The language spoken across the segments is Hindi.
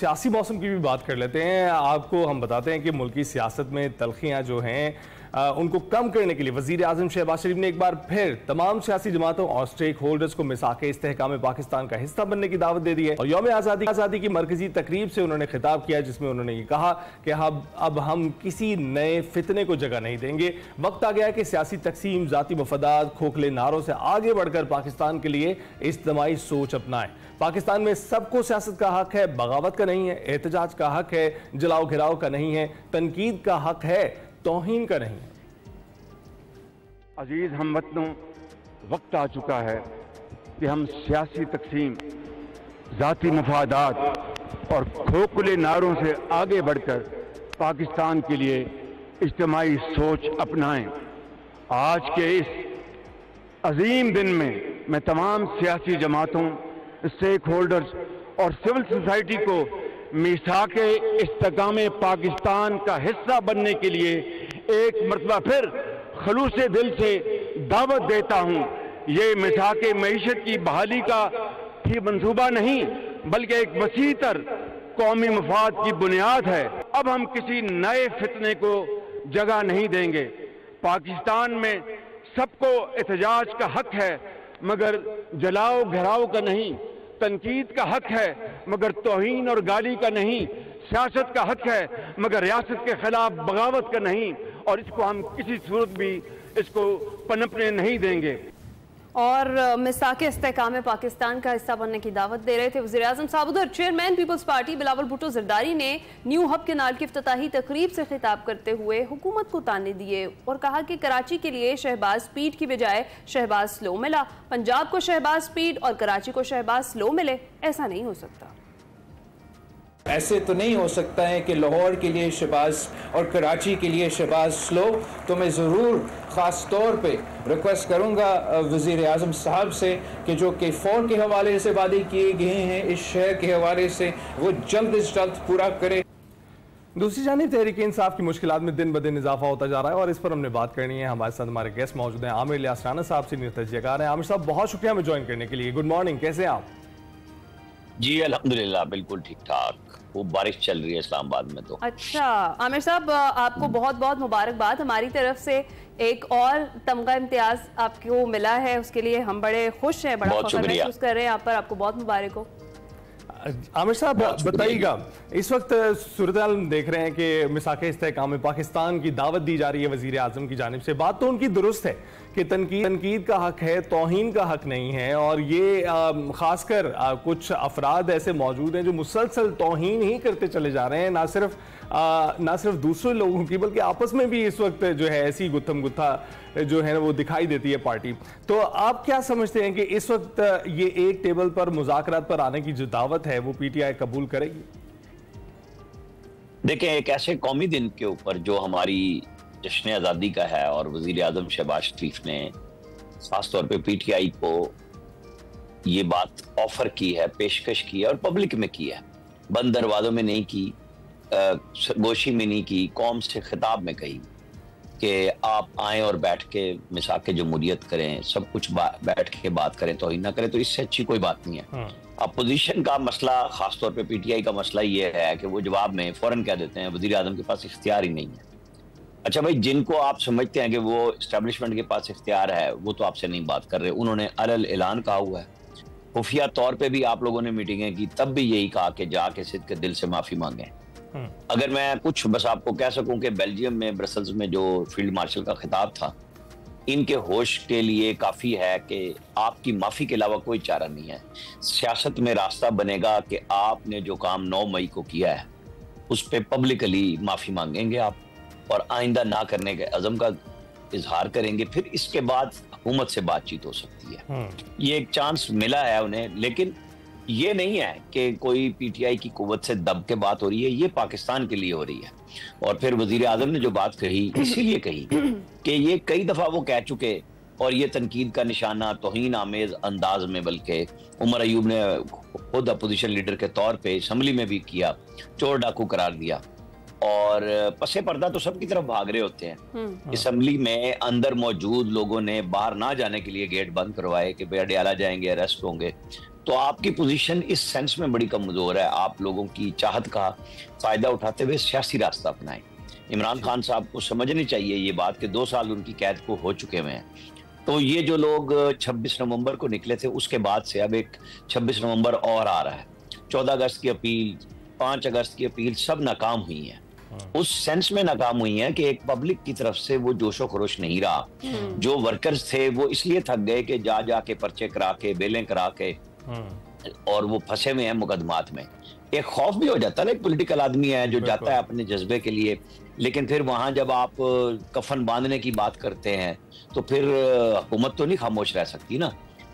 सियासी मौसम की भी बात कर लेते हैं। आपको हम बताते हैं कि मुल्की सियासत में तलखियाँ जो हैं उनको कम करने के लिए वज़ीर आज़म शहबाज शरीफ ने एक बार फिर तमाम सियासी जमातों और स्टेक होल्डर्स को मिसाक इस्तेहकाम पाकिस्तान का हिस्सा बनने की दावत दे दी है। और यौम आज़ादी की मरकजी तकरीब से उन्होंने खिताब किया, जिसमें उन्होंने ये कहा कि अब हम किसी नए फितने को जगह नहीं देंगे। वक्त आ गया है कि सियासी तकसीम, ज़ाती मफादात, खोखले नारों से आगे बढ़कर पाकिस्तान के लिए इज्तिमाई सोच अपनाएं। पाकिस्तान में सबको सियासत का हक है, बगावत का नहीं है। एहतजाज का हक है, जलाओ घिराव का नहीं है। तनकीद का हक है, तौहीन का नहीं है। अजीज हमवतनों, वक्त आ चुका है कि हम सियासी तकसीम, ज़ाती मफादात और खोखले नारों से आगे बढ़कर पाकिस्तान के लिए इज्तिमाई सोच अपनाएं। आज के इस अजीम दिन में मैं तमाम सियासी जमातों, स्टेक होल्डर्स और सिविल सोसाइटी को मिसाके इस्तेहकाम पाकिस्तान का हिस्सा बनने के लिए एक मरतबा फिर खलूसे दिल से दावत देता हूँ। ये मिसाके मईशत की बहाली का ही मंसूबा नहीं, बल्कि एक वसीतर कौमी मफाद की बुनियाद है। अब हम किसी नए फितने को जगह नहीं देंगे। पाकिस्तान में सबको एहतजाज का हक है, मगर जलाओ घिराव का नहीं। तनकीद का हक है, मगर तौहीन और गाली का नहीं। सियासत का हक है, मगर रियासत के खिलाफ बगावत का नहीं। और इसको हम किसी सूरत भी इसको पनपने नहीं देंगे। और मिसाक इस्तेहकाम पाकिस्तान का हिस्सा बनने की दावत दे रहे थे वज़ीर आज़म साहब। उधर चेयरमैन पीपल्स पार्टी बिलावल भुट्टो जरदारी ने न्यू हब केनाल की इफ्तिताही तकरीब से खिताब करते हुए हुकूमत को ताने दिए और कहा कि कराची के लिए शहबाज स्पीड की बजाय शहबाज स्लो मिला। पंजाब को शहबाज स्पीड और कराची को शहबाज स्लो मिले, ऐसा नहीं हो सकता। ऐसे तो नहीं हो सकता है कि लाहौर के लिए शहबाज और कराची के लिए शहबाज स्लो। तो मैं ज़रूर ख़ास तौर पे रिक्वेस्ट करूँगा वज़ीर आज़म साहब से कि जो K4 के हवाले से वादे किए गए हैं इस शहर के हवाले से, वो जल्द से जल्द पूरा करे। दूसरी जानिब तहरीक इंसाफ की मुश्किलात में दिन ब दिन इजाफा होता जा रहा है और इस पर हमने बात करनी है। हमारे साथ हमारे गेस्ट मौजूद हैं। आमिर इलियास राना साहब सीनियर तजज़ियाकार हैं। आमिर साहब, बहुत शुक्रिया हमें ज्वाइन करने के लिए। गुड मॉर्निंग, कैसे हैं आप? जी अल्हम्दुलिल्लाह, बिल्कुल ठीक ठाक। वो बारिश चल रही है इस्लामाबाद में तो। अच्छा आमिर साहब, आपको बहुत बहुत मुबारकबाद। हमारी तरफ से एक और तमगा इम्तियाज आपको मिला है, उसके लिए हम बड़े खुश हैं, बड़ा फख्र महसूस कर रहे हैं आप पर। आपको बहुत मुबारक हो। आमिर साहब बताइएगा, इस वक्त सूरत-ए-हाल देख रहे हैं कि मिसाके इस्तेहकाम पाकिस्तान की दावत दी जा रही है वज़ीर आज़म की जानिब से। बात तो उनकी दुरुस्त है कि तनकीद का हक है, तौहीन का हक नहीं है। और ये ख़ासकर कुछ अफराद ऐसे मौजूद हैं जो मुसलसल तौहीन ही करते चले जा रहे हैं, ना सिर्फ दूसरे लोगों की बल्कि आपस में भी इस वक्त जो है ऐसी गुत्थम गुत्था जो है वो दिखाई देती है पार्टी। तो आप क्या समझते हैं कि इस वक्त ये एक टेबल पर मुज़ाकरात पर आने की जो दावत है वो PTI कबूल करेगी? देखें, एक ऐसे कौमी दिन के ऊपर जो हमारी जश्न आज़ादी का है और वज़ीर आज़म शहबाज शरीफ ने खासतौर पे PTI को ये बात ऑफर की है, पेशकश की है और पब्लिक में की है, बंद दरवाजों में नहीं की, गोशी में नहीं की, कौम से खिताब में कही कि आप आएँ और बैठ के मिसाक जमहूरियत करें, सब कुछ बैठ के बात करें, तौहीन ना करें। तो इससे अच्छी कोई बात नहीं है। अपोजिशन का मसला, खासतौर पे PTI का मसला ये है कि वो जवाब में फौरन कह देते हैं वज़ीर आज़म के पास इख्तियार ही नहीं है। अच्छा भाई, जिनको आप समझते हैं कि वो इस्टेब्लिशमेंट के पास इख्तियार है, वो तो आपसे नहीं बात कर रहे। उन्होंने अलल ऐलान कहा हुआ है, खुफिया तौर पे भी आप लोगों ने मीटिंगें की, तब भी यही कहा कि जाके सिद्ध के दिल से माफ़ी मांगें। अगर मैं कुछ बस आपको कह सकूं कि बेल्जियम में, ब्रसल्स में जो फील्ड मार्शल का खिताब था, इनके होश के लिए काफ़ी है कि आपकी माफ़ी के अलावा कोई चारा नहीं है। सियासत में रास्ता बनेगा कि आपने जो काम 9 मई को किया है उस पर पब्लिकली माफ़ी मांगेंगे आप और आइंदा ना करने के अज़म का इजहार करेंगे, फिर इसके बाद हुकूमत से बातचीत हो सकती है। ये एक चांस मिला है उन्हें, लेकिन ये नहीं है कि कोई PTI की कुव्वत से दब के बात हो रही है, ये पाकिस्तान के लिए हो रही है। और फिर वज़ीर आज़म ने जो बात कही इसीलिए कही कि ये कई दफ़ा वो कह चुके और ये तनकीद का निशाना तौहीन आमेज अंदाज में, बल्कि उमर अयूब ने खुद अपोजिशन लीडर के तौर पे असम्बली में भी किया, चोर डाकू करार दिया। और पसे पर्दा तो सबकी तरफ भाग रहे होते हैं। असम्बली में अंदर मौजूद लोगों ने बाहर ना जाने के लिए गेट बंद करवाए कि भाई अडयाला जाएंगे, अरेस्ट होंगे। तो आपकी पोजीशन इस सेंस में बड़ी कमजोर है। आप लोगों की चाहत का फायदा उठाते हुए सियासी रास्ता अपनाएं। इमरान खान साहब को समझनी चाहिए ये बात कि 2 साल उनकी कैद को हो चुके हुए हैं। तो ये जो लोग 26 नवंबर को निकले थे, उसके बाद से अब एक 26 नवंबर और आ रहा है। 14 अगस्त की अपील, 5 अगस्त की अपील सब नाकाम हुई है। उस सेंस में नाकाम हुई है कि एक पब्लिक की तरफ से वो जोशो खरोश नहीं रहा। जो वर्कर्स थे वो इसलिए थक गए कि जा के पर्चे करा के, बेलें करा के, और वो फंसे हुए हैं मुकदमात में। एक खौफ भी हो जाता है ना, एक पॉलिटिकल आदमी है जो जाता है अपने जज्बे के लिए, लेकिन फिर वहां जब आप कफन बांधने की बात करते हैं तो फिर हुकूमत तो नहीं खामोश रह सकती ना,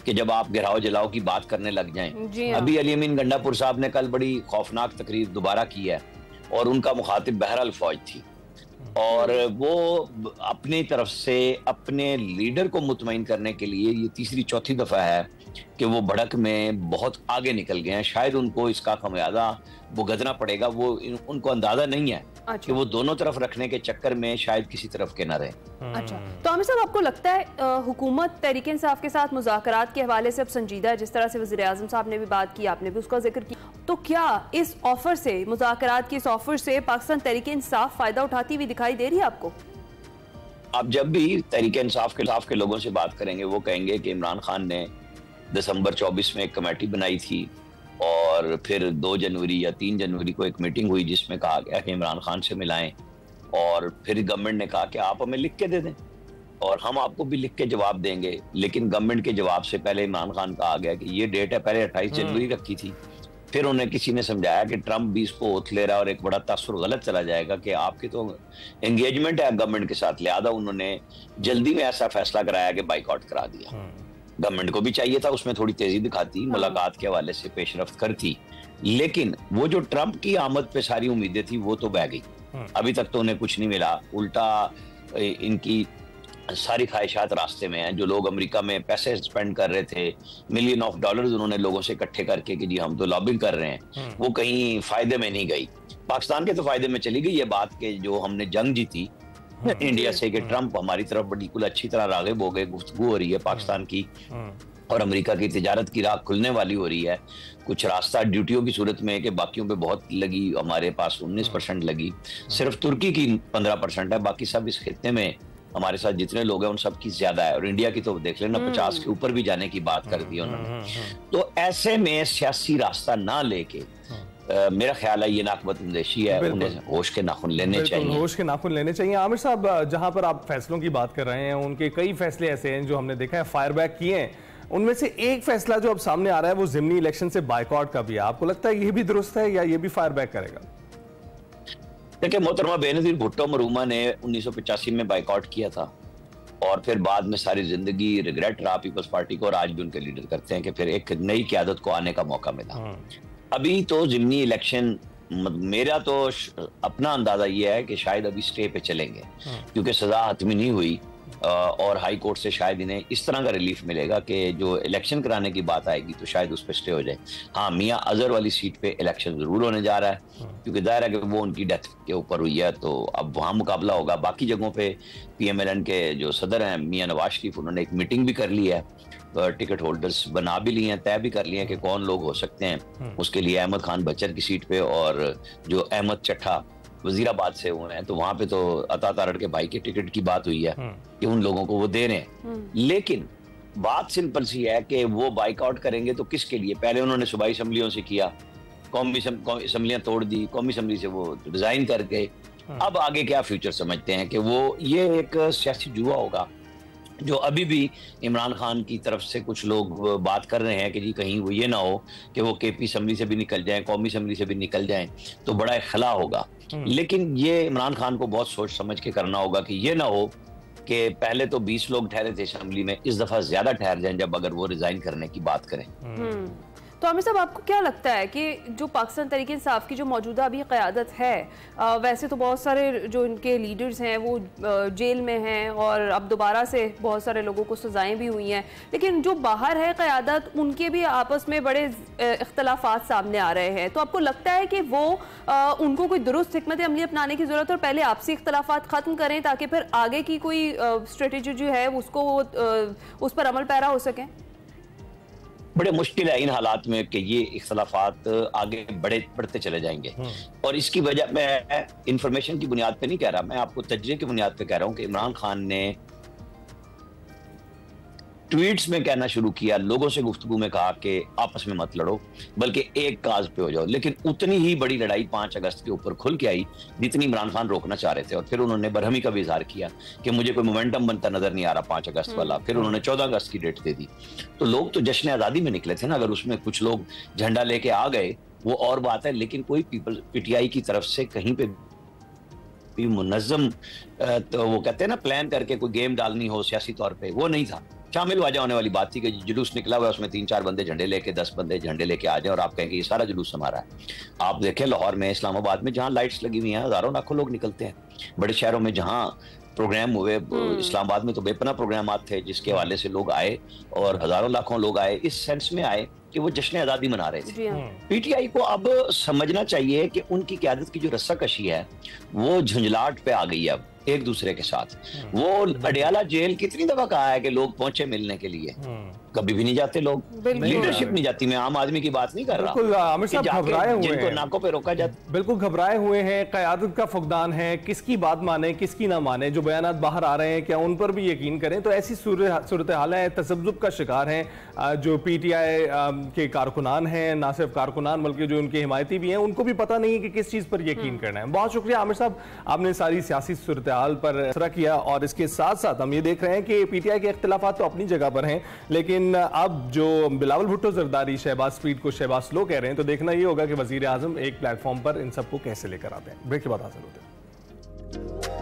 कि जब आप गिराओ जलाओ की बात करने लग जाएं। अभी अली अमीन गंडापुर साहब ने कल बड़ी खौफनाक तकरीर दोबारा की है और उनका मुखातिब बहरहाल फौज थी, और वो अपनी तरफ से अपने लीडर को मुतमईन करने के लिए ये तीसरी चौथी दफा है कि वो भड़क में बहुत आगे निकल गए हैं। शायद उनको इसका खमियाजा भुगतना पड़ेगा, वो उनको अंदाजा नहीं है कि वो दोनों तरफ रखने के चक्कर में शायद किसी तरफ के ना रहे। अच्छा, तो आमिर साहब आपको लगता है हुकूमत तहरीक इंसाफ के साथ मुज़ाकरात के हवाले से अब संजीदा है? जिस तरह से वज़ीर आज़म साहब ने भी बात की, आपने भी उसका जिक्र किया, तो क्या इस ऑफर से, मुज़ाकरात की इस ऑफर से पाकिस्तान तहरीक इंसाफ फायदा उठाती हुई दिखाई दे रही है आपको? आप जब भी तहरीक इंसाफ के लोगों से बात करेंगे वो कहेंगे कि इमरान खान ने दिसंबर 24 में एक कमेटी बनाई थी और फिर 2 जनवरी या 3 जनवरी को एक मीटिंग हुई जिसमें कहा गया कि इमरान खान से मिलाएं, और फिर गवर्नमेंट ने कहा कि आप हमें लिख के दे दें और हम आपको भी लिख के जवाब देंगे। लेकिन गवर्नमेंट के जवाब से पहले इमरान खान का आ गया कि ये डेट है, पहले 28 जनवरी रखी थी। फिर उन्हें किसी ने समझाया कि ट्रंप भी इसको ओथ ले रहा है और एक बड़ा तासुर गलत चला जाएगा कि आपकी तो एंगेजमेंट है गवर्नमेंट के साथ, लिहाजा उन्होंने जल्दी में ऐसा फैसला कराया कि बाइकआउट करा दिया। गवर्नमेंट को भी चाहिए था उसमें थोड़ी तेजी दिखाती, मुलाकात के हवाले से पेशरफ्त करती, लेकिन वो जो ट्रंप की आमद पे सारी उम्मीदें थी वो तो बह गई। अभी तक तो उन्हें कुछ नहीं मिला, उल्टा इनकी सारी ख्वाहिशात रास्ते में हैं। जो लोग अमेरिका में पैसे स्पेंड कर रहे थे, $मिलियन उन्होंने लोगों से इकट्ठे करके कि जी हम तो लॉबिंग कर रहे हैं, वो कहीं फायदे में नहीं गई। पाकिस्तान के तो फायदे में चली गई ये बात कि जो हमने जंग जीती इंडिया से, कि ट्रंप हमारी तरफ बिल्कुल अच्छी तरह राग़िब हो गए, गुफ्तगू हो रही है पाकिस्तान की और अमेरिका की तिजारत की राह खुलने वाली हो रही है। कुछ रास्ता ड्यूटियों की सूरत में है कि बाकियों पे बहुत लगी, हमारे पास 19% लगी, सिर्फ तुर्की की 15% है, बाकी सब इस खित्ते में हमारे साथ जितने लोग हैं उन सब की ज्यादा है। और इंडिया की तो देख लेना 50 के ऊपर भी जाने की बात कर दी उन्होंने। तो ऐसे में सियासी रास्ता ना लेके मेरा ख्याल है ये नाकबत अंदेशी है, उन्हें होश के नाखून लेने चाहिए, होश के नाखून लेने चाहिए। आमिर साहब, जहां पर आप फैसलों की बात कर रहे हैं उनके कई फैसले ऐसे हैं जो हमने देखा है फायर बैक किए हैं। उनमें से एक फैसला जो अब सामने आ रहा है वो ज़िमनी इलेक्शन से बाइकआउट का भी है। आपको लगता है ये भी दुरुस्त है या ये भी फायर बैक करेगा? देखिए, मोहतरमा बेनज़ीर भुट्टो मरूमा ने 1985 में बाइकआउट किया था और फिर बाद में सारी जिंदगी रिग्रेट रहा पीपल्स पार्टी को, और आज भी उनके लीडर करते हैं कि फिर एक नई क़यादत को आने का मौका मिला। अभी तो ज़िमनी इलेक्शन, मेरा तो अपना अंदाजा ये है कि शायद अभी स्टे पे चलेंगे क्योंकि सजा हतमी नहीं हुई और हाई कोर्ट से शायद इन्हें इस तरह का रिलीफ मिलेगा कि जो इलेक्शन कराने की बात आएगी तो शायद उस पर स्टे हो जाए। हाँ, मियां अजहर वाली सीट पे इलेक्शन जरूर होने जा रहा है क्योंकि दायरा है कि वो उनकी डेथ के ऊपर हुई है, तो अब वहाँ मुकाबला होगा। बाकी जगहों पे PMLN के जो सदर हैं मियां नवाज शरीफ, उन्होंने एक मीटिंग भी कर ली है, टिकट होल्डर्स बना भी लिए हैं, तय भी कर लिए हैं कि कौन लोग हो सकते हैं। उसके लिए अहमद खान बच्चर की सीट पे और जो अहमद चट्ठा वजीराबाद से हुए हैं, तो वहां पे तो अता तारड़ के भाई के टिकट की बात हुई है कि उन लोगों को वो दे रहे हैं। लेकिन बात सिंपल सी है कि वो बाइकआउट करेंगे तो किसके लिए? पहले उन्होंने सूबाई असम्बलियों से किया, कौमी असम्बलियां तोड़ दी, कौमी असम्बली से वो रिजाइन कर गए। अब आगे क्या फ्यूचर समझते हैं कि वो ये एक सियासी जुआ होगा जो अभी भी इमरान खान की तरफ से कुछ लोग बात कर रहे हैं कि जी कहीं वो ये ना हो कि वो KP असम्बली से भी निकल जाएं, कौमी असम्बली से भी निकल जाएं, तो बड़ा खला होगा। लेकिन ये इमरान खान को बहुत सोच समझ के करना होगा कि ये ना हो कि पहले तो 20 लोग ठहरे थे असम्बली में, इस दफा ज्यादा ठहर जाएं जब अगर वो रिजाइन करने की बात करें। तो आमिर साहब, आपको क्या लगता है कि जो पाकिस्तान तहरीक इंसाफ की जो मौजूदा अभी क़यादत है, वैसे तो बहुत सारे जो इनके लीडर्स हैं वो जेल में हैं और अब दोबारा से बहुत सारे लोगों को सज़ाएं भी हुई हैं, लेकिन जो बाहर है क़यादत उनके भी आपस में बड़े इख्तलाफात सामने आ रहे हैं, तो आपको लगता है कि वो उनको कोई दुरुस्त हिकमत अमली अपनाने की ज़रूरत और पहले आपसी इख्तलाफात ख़त्म करें ताकि फिर आगे की कोई स्ट्रेटेजी जो है उसको उस पर अमल पैरा हो सकें? बड़े मुश्किल है इन हालात में कि ये इख्तलाफात आगे बढ़ते चले जाएंगे। और इसकी वजह मैं इंफॉर्मेशन की बुनियाद पे नहीं कह रहा, मैं आपको तजर्बे की बुनियाद पे कह रहा हूं कि इमरान खान ने ट्वीट्स में कहना शुरू किया, लोगों से गुफ्तगू में कहा कि आपस में मत लड़ो बल्कि एक काज पे हो जाओ, लेकिन उतनी ही बड़ी लड़ाई 5 अगस्त के ऊपर खुल के आई जितनी इमरान खान रोकना चाह रहे थे। और फिर उन्होंने बरहमी का भी इजहार किया कि मुझे कोई मोमेंटम बनता नजर नहीं आ रहा 5 अगस्त वाला। फिर उन्होंने 14 अगस्त की डेट दे दी। तो लोग तो जश्न आज़ादी में निकले थे ना, अगर उसमें कुछ लोग झंडा लेके आ गए वो और बात है, लेकिन कोई पीटीआई की तरफ से कहीं पे भी मुनज़्ज़म तो वो कहते हैं ना प्लान करके कोई गेम डालनी हो सियासी तौर पे, वो नहीं था। शामिल वाजा होने वाली बात थी कि जुलूस निकला हुआ है उसमें 3-4 बंदे झंडे लेके 10 बंदे झंडे लेके आ जाए और आप कहें कि ये सारा जुलूस हमारा है। आप देखें लाहौर में, इस्लामाबाद में जहां लाइट्स लगी हुई हैं हजारों लाखों लोग निकलते हैं। बड़े शहरों में जहां प्रोग्राम हुए, इस्लामाबाद में तो बेपना प्रोग्राम थे जिसके हवाले से लोग आए और हजारों लाखों लोग आए, इस सेंस में आए कि वो जश्न आज़ादी मना रहे थे। पीटीआई को अब समझना चाहिए कि उनकी क़यादत की जो रस्साकशी है वो झुंझलाहट पे आ गई है अब एक दूसरे के साथ। वो अडियाला जेल कितनी दफा कहा है कि लोग पहुंचे मिलने के लिए, कभी भी नहीं जाते लोग, लीडरशिप नहीं जाती। मैं आम आदमी की बात नहीं कर रहा। बिल्कुल आमिर साहब घबराए हुए हैं, जिनको नाकों पे रोका जाता, बिल्कुल घबराए हुए हैं। क़यादत का फुकदान है, किसकी बात माने किसकी ना माने, जो बयानात बाहर आ रहे हैं क्या उन पर भी यकीन करें। तो ऐसी सूरत हाल है, तसब्जुब का शिकार हैं जो पीटीआई के कारकुनान हैं, ना सिर्फ कारकुनान बल्कि जो उनके हिमायती भी हैं, उनको भी पता नहीं है कि किस चीज़ पर यकीन करना है। बहुत शुक्रिया आमिर साहब, आपने सारी सियासी सूरत हाल पर असरा किया। और इसके साथ साथ हम ये देख रहे हैं कि पीटीआई के इख्तिलाफात तो अपनी जगह पर हैं, लेकिन अब जो बिलावल भुट्टो जरदारी शहबाज स्पीड को शहबाज लो कह रहे हैं, तो देखना ये होगा कि वजीर आजम एक प्लेटफॉर्म पर इन सबको कैसे लेकर आते हैं। ब्रेक के बाद हासिल होते हैं।